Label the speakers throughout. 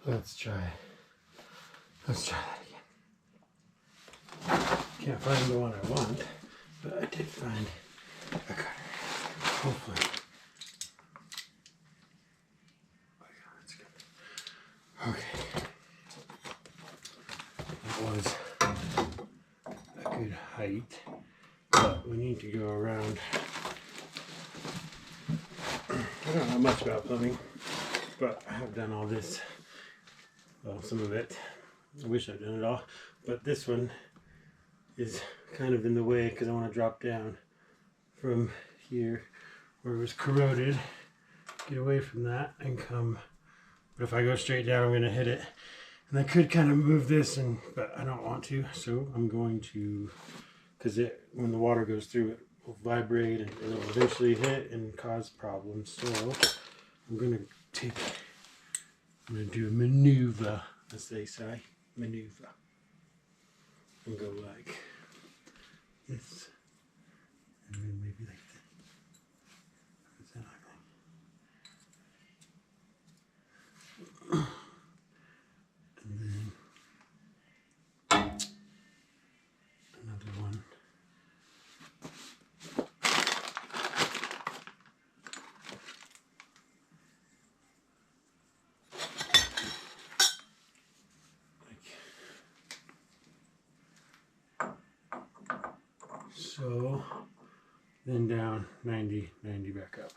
Speaker 1: Let's try that again. Can't find the one I want, but I did find a cutter. Hopefully. Oh yeah, that's good. Okay. That was a good height, but we need to go around. I don't know much about plumbing, but I have done all this. Well, some of it. I wish I'd done it all, but this one is kind of in the way because I want to drop down from here where it was corroded, get away from that and come. But if I go straight down, I'm going to hit it. And I could kind of move this, but I don't want to, so I'm going to, because when the water goes through, it will vibrate and it'll eventually hit and cause problems. So I'm going to do a maneuver, as they say, maneuver, and go like this, and then maybe like that. What does that look like? And then another one. So then down 90, 90 back up.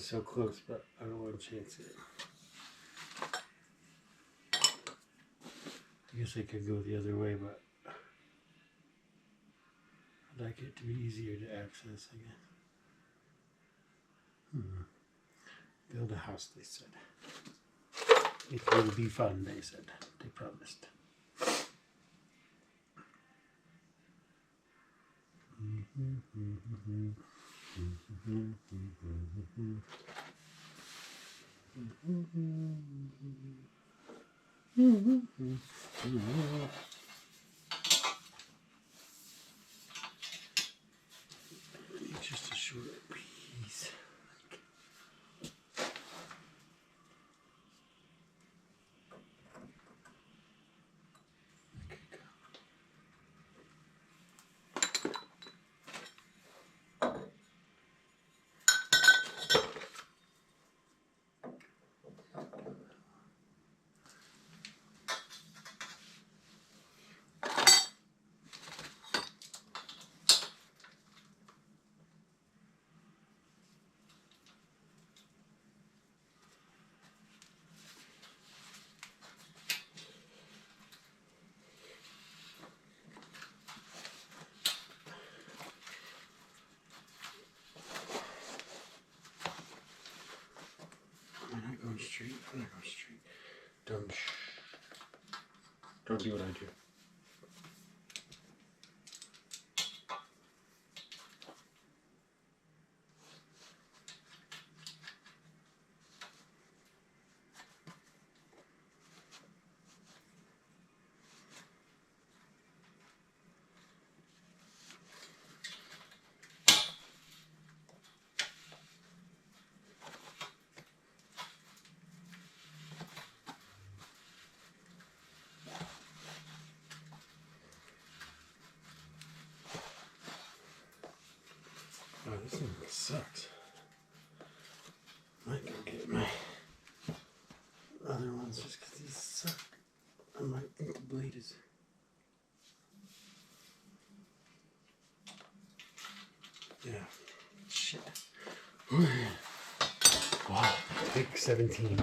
Speaker 1: So close, but I don't want to chance it. I guess I could go the other way, but I'd like it to be easier to access, I guess. Build a house, they said. It will be fun, they said. They promised. Just a short piece. I'm not going straight. I'm not going straight. Don't do what I do. Oh, this thing sucks. I might go get my other ones just because these suck. I might think the blade is. Yeah. Shit. Wow. Big 17.